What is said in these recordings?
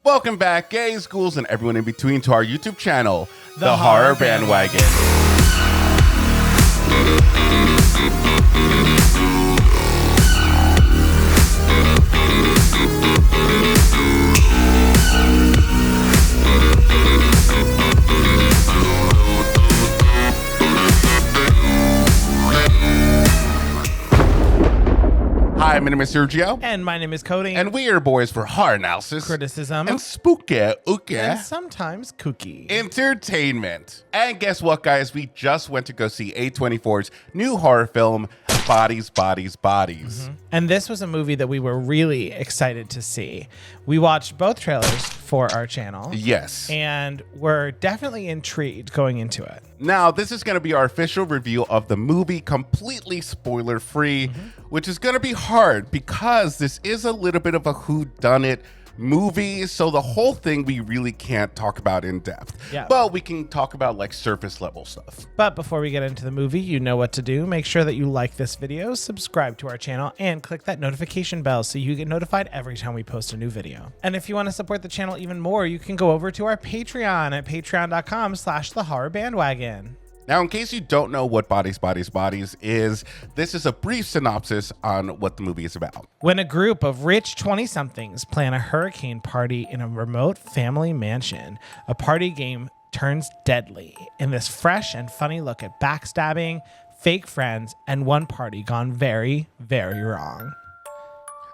Welcome back, gays, ghouls, and everyone in between to our YouTube channel, The Horror Bandwagon. Hi, my name is Sergio. And my name is Cody. And we are boys for horror analysis, criticism, and spooky, and sometimes kooky entertainment. And guess what, guys? We just went to go see A24's new horror film, Bodies, Bodies, Bodies. And this was a movie that we were really excited to see. We watched both trailers for our channel. Yes. And we're definitely intrigued going into it. Now, this is going to be our official review of the movie, completely spoiler-free, which is going to be hard because this is a little bit of a whodunit movie, so the whole thing we really can't talk about in depth. Yeah. But we can talk about like surface level stuff. But before we get into the movie, you know what to do. Make sure that you like this video, subscribe to our channel, and click that notification bell so you get notified every time we post a new video. And if you want to support the channel even more, you can go over to our Patreon at patreon.com/thehorrorbandwagon. Now, in case you don't know what Bodies, Bodies, Bodies is, this is a brief synopsis on what the movie is about. When a group of rich 20-somethings plan a hurricane party in a remote family mansion, a party game turns deadly in this fresh and funny look at backstabbing, fake friends, and one party gone very, very wrong.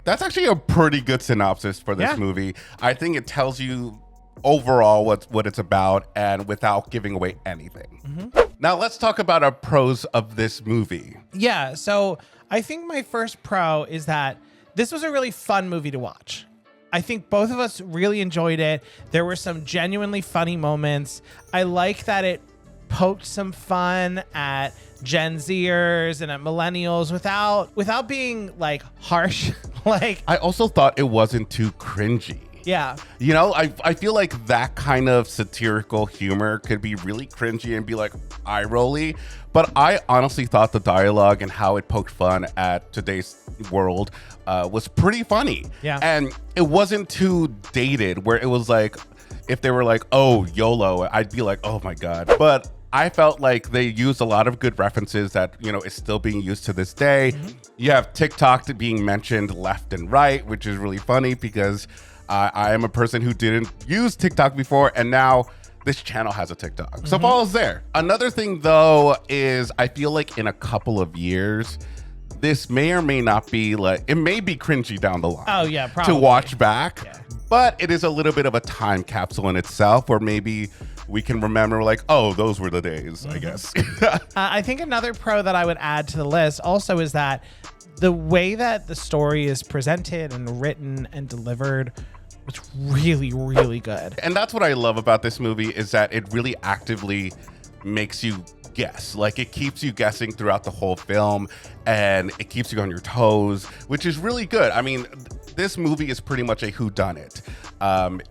That's actually a pretty good synopsis for this movie. I think it tells you overall what it's about and without giving away anything. Now let's talk about our pros of this movie. Yeah, so I think my first pro is that this was a really fun movie to watch. I think both of us really enjoyed it. There were some genuinely funny moments. I like that it poked some fun at Gen Zers and at millennials without being like harsh. Like, I also thought it wasn't too cringy. Yeah. You know, I feel like that kind of satirical humor could be really cringy and be like eye-rolly, but I honestly thought the dialogue and how it poked fun at today's world was pretty funny. Yeah. And it wasn't too dated where it was like, if they were like, oh, YOLO, I'd be like, oh my God. But I felt like they used a lot of good references that, you know, is still being used to this day. You have TikTok being mentioned left and right, which is really funny because I am a person who didn't use TikTok before, and now this channel has a TikTok. So follows there. Another thing, though, is I feel like in a couple of years, this may or may not be like, it may be cringy down the line. Oh, yeah, probably. To watch back. Yeah. But it is a little bit of a time capsule in itself where maybe we can remember like, oh, those were the days, I guess. I think another pro that I would add to the list also is that the way that the story is presented and written and delivered was really, really good. And that's what I love about this movie is that it really actively makes you guess. Like, it keeps you guessing throughout the whole film and it keeps you on your toes, which is really good. I mean, this movie is pretty much a whodunit.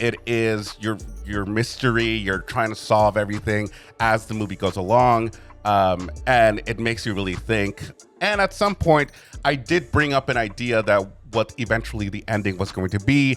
It is your mystery. You're trying to solve everything as the movie goes along. And it makes you really think. And at some point, I did bring up an idea that what eventually the ending was going to be,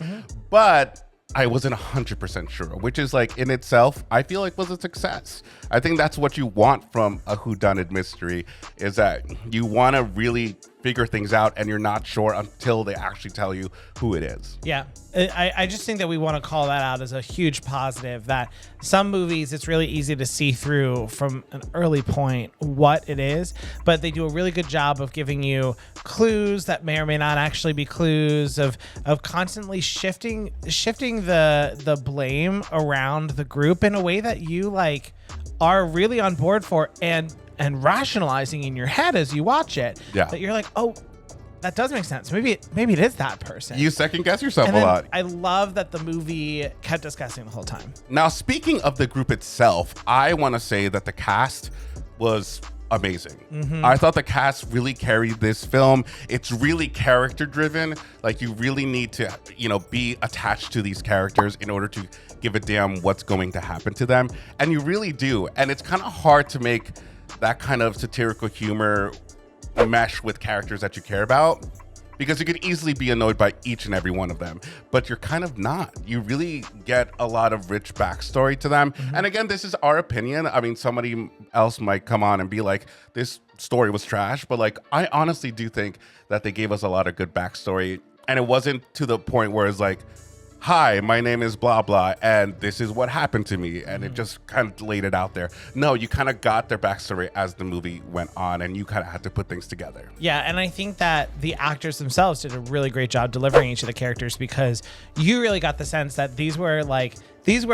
but I wasn't 100% sure, which is like in itself, I feel like was a success. I think that's what you want from a whodunit mystery, is that you want to really figure things out and you're not sure until they actually tell you who it is. Yeah, I just think that we want to call that out as a huge positive, that some movies, it's really easy to see through from an early point what it is, but they do a really good job of giving you clues that may or may not actually be clues, of constantly shifting the blame around the group in a way that you like are really on board for and rationalizing in your head as you watch it. Yeah. That you're like, oh, that does make sense. Maybe it is that person. You second guess yourself And a then lot. I love that the movie kept us guessing the whole time. Now, speaking of the group itself, I want to say that the cast was amazing. I thought the cast really carried this film. It's really character driven. Like, you really need to, you know, be attached to these characters in order to give a damn what's going to happen to them. And you really do. And it's kind of hard to make that kind of satirical humor mesh with characters that you care about, because you could easily be annoyed by each and every one of them, but you're kind of not. You really get a lot of rich backstory to them. And again, this is our opinion. I mean, somebody else might come on and be like, this story was trash, but like, I honestly do think that they gave us a lot of good backstory, and it wasn't to the point where it's like, hi, my name is blah, blah, and this is what happened to me. And it just kind of laid it out there. No, you kind of got their backstory as the movie went on, and you kind of had to put things together. Yeah, and I think that the actors themselves did a really great job delivering each of the characters, because you really got the sense that these were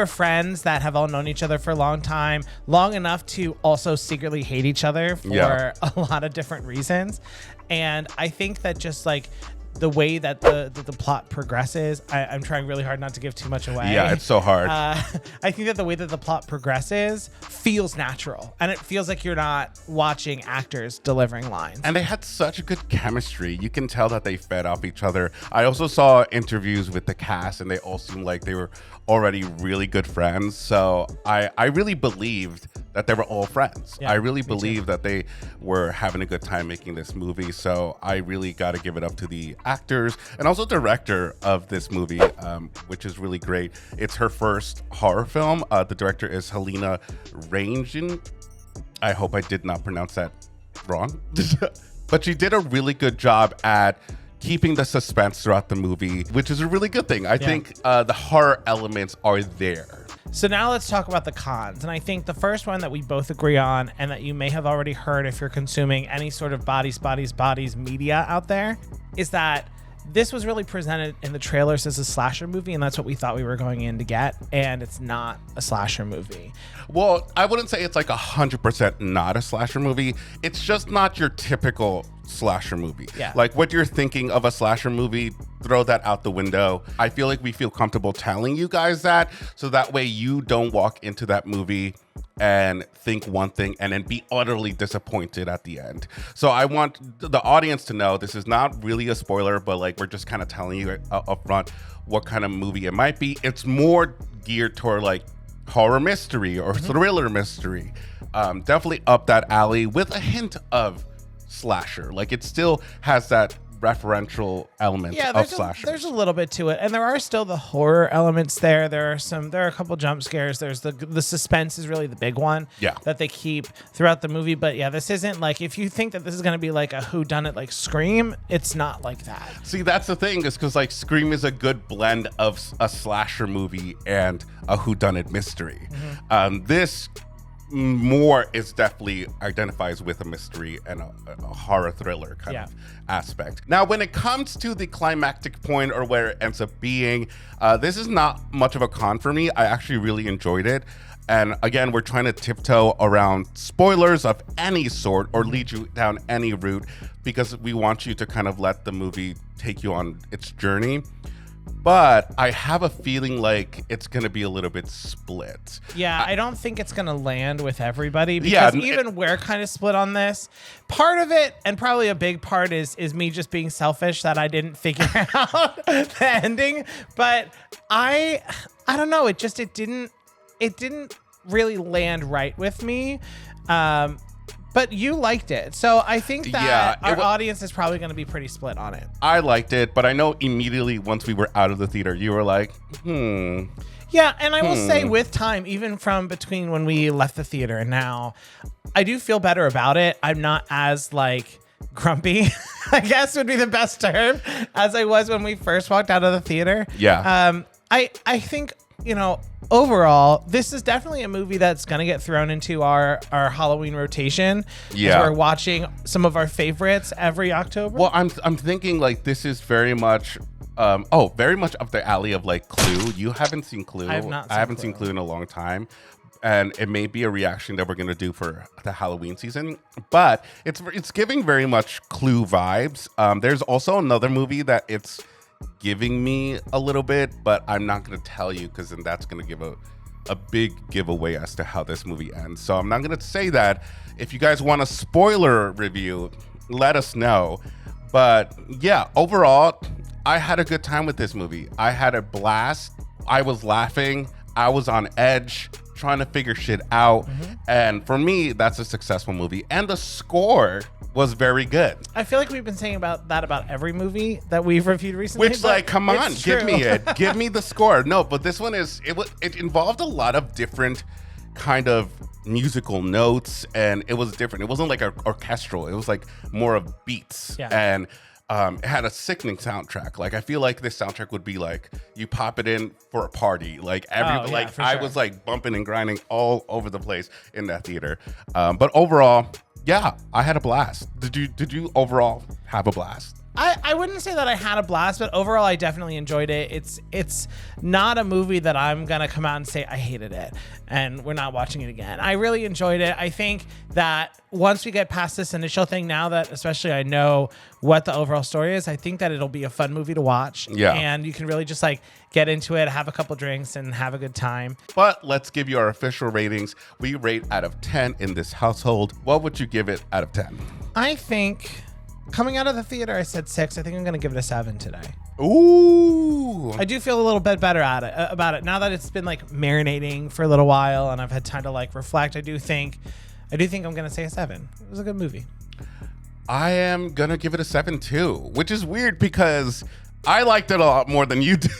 friends that have all known each other for a long time, long enough to also secretly hate each other for a lot of different reasons. And I think that just like the way that the plot progresses, I'm trying really hard not to give too much away. Yeah, it's so hard. I think that the way that the plot progresses feels natural, and it feels like you're not watching actors delivering lines. And they had such a good chemistry. You can tell that they fed off each other. I also saw interviews with the cast, and they all seemed like they were already really good friends. So I really believed that they were all friends. Yeah, I really believed that they were having a good time making this movie. So I really got to give it up to the actors and also director of this movie, which is really great. It's her first horror film. The director is Helena Rangen. I hope I did not pronounce that wrong. But she did a really good job at keeping the suspense throughout the movie, which is a really good thing. I think the horror elements are there. So now let's talk about the cons. And I think the first one that we both agree on, and that you may have already heard if you're consuming any sort of bodies media out there, is that this was really presented in the trailers as a slasher movie, and that's what we thought we were going in to get, and it's not a slasher movie. Well, I wouldn't say it's like 100% not a slasher movie. It's just not your typical slasher movie. Yeah. Like what you're thinking of a slasher movie, throw that out the window. I feel like we feel comfortable telling you guys that, so that way you don't walk into that movie and think one thing and then be utterly disappointed at the end. So I want the audience to know this is not really a spoiler, but like we're just kind of telling you up front what kind of movie it might be. It's more geared toward like horror mystery or thriller mystery. Definitely up that alley with a hint of slasher. Like it still has that referential element of slashers. There's a little bit to it, and there are still the horror elements there. There are a couple jump scares. There's the suspense is really the big one that they keep throughout the movie. But yeah, this isn't like, if you think that this is going to be like a whodunit like Scream, it's not like that. See, that's the thing, is because like Scream is a good blend of a slasher movie and a whodunit mystery. This more is definitely identifies with a mystery and a horror thriller kind of aspect. Now, when it comes to the climactic point or where it ends up being, this is not much of a con for me. I actually really enjoyed it. And again, we're trying to tiptoe around spoilers of any sort or lead you down any route, because we want you to kind of let the movie take you on its journey. But I have a feeling like it's going to be a little bit split. Yeah, I don't think it's going to land with everybody, because we're kind of split on this. Part of it, and probably a big part, is me just being selfish that I didn't figure out the ending. But I don't know. It didn't really land right with me. But you liked it. So I think that our audience is probably going to be pretty split on it. I liked it, but I know immediately once we were out of the theater, you were like, Yeah, and I will say with time, even from between when we left the theater and now, I do feel better about it. I'm not as like grumpy, I guess would be the best term, as I was when we first walked out of the theater. Yeah. I think, overall, this is definitely a movie that's going to get thrown into our Halloween rotation. Yeah. We're watching some of our favorites every October. Well, I'm thinking like this is very much very much up the alley of like Clue. You haven't seen Clue. I haven't seen Clue in a long time. And it may be a reaction that we're going to do for the Halloween season, but it's giving very much Clue vibes. There's also another movie that it's giving me a little bit, but I'm not going to tell you, because then that's going to give a big giveaway as to how this movie ends. So I'm not going to say that. If you guys want a spoiler review, let us know. But yeah, overall, I had a good time with this movie. I had a blast. I was laughing. I was on edge, trying to figure shit out. And for me, that's a successful movie. And the score was very good. I feel like we've been saying about every movie that we've reviewed recently. Which, like, come on, give me it. Give me the score. No, but this one it involved a lot of different kind of musical notes, and it was different. It wasn't like orchestral. It was like more of beats. Yeah. And it had a sickening soundtrack. Like, I feel like this soundtrack would be like you pop it in for a party. Like I was like bumping and grinding all over the place in that theater. But overall, yeah, I had a blast. Did you overall have a blast? I wouldn't say that I had a blast, but overall I definitely enjoyed it. It's not a movie that I'm gonna come out and say I hated it and we're not watching it again. I really enjoyed it. I think that once we get past this initial thing, now that especially I know what the overall story is, I think that it'll be a fun movie to watch. Yeah. And you can really just like get into it, have a couple drinks, and have a good time. But let's give you our official ratings. We rate out of 10 in this household. What would you give it out of 10? I think coming out of the theater, I said 6. I think I'm going to give it a 7 today. Ooh. I do feel a little bit better about it now that it's been like marinating for a little while and I've had time to like reflect. I do think I'm going to say a 7. It was a good movie. I am going to give it a 7 too, which is weird because I liked it a lot more than you did.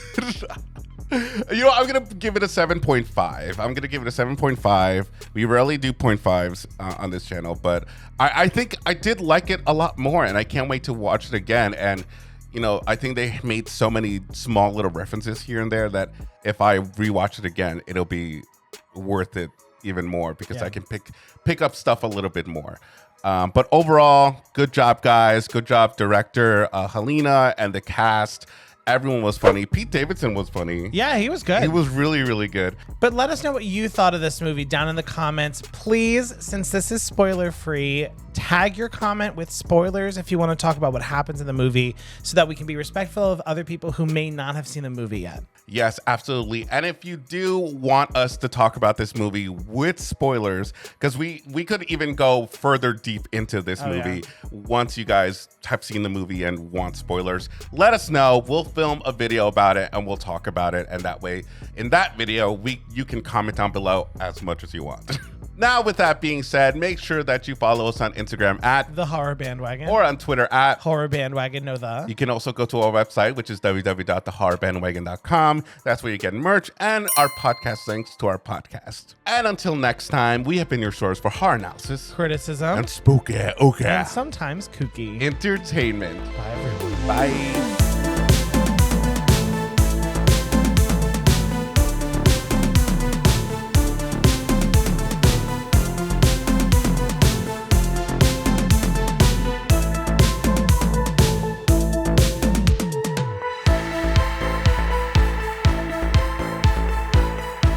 You know, I'm going to give it a 7.5. We rarely do 0.5s on this channel, but I think I did like it a lot more, and I can't wait to watch it again. And, you know, I think they made so many small little references here and there that if I rewatch it again, it'll be worth it even more because I can pick up stuff a little bit more. But overall, good job, guys. Good job, director Helena and the cast. Everyone was funny. Pete Davidson was funny. Yeah, he was good. He was really, really good. But let us know what you thought of this movie down in the comments. Please, since this is spoiler free, tag your comment with spoilers if you want to talk about what happens in the movie so that we can be respectful of other people who may not have seen the movie yet. Yes, absolutely. And if you do want us to talk about this movie with spoilers, because we could even go further deep into this movie once you guys have seen the movie and want spoilers, let us know. We'll film a video about it and we'll talk about it. And that way, in that video, you can comment down below as much as you want. Now, with that being said, make sure that you follow us on Instagram at The Horror Bandwagon or on Twitter at Horror Bandwagon. You can also go to our website, which is www.thehorrorbandwagon.com. That's where you get merch and our podcast links to our podcast. And until next time, we have been your source for horror analysis, criticism, and spooky, and sometimes kooky entertainment. Bye, everyone. Bye.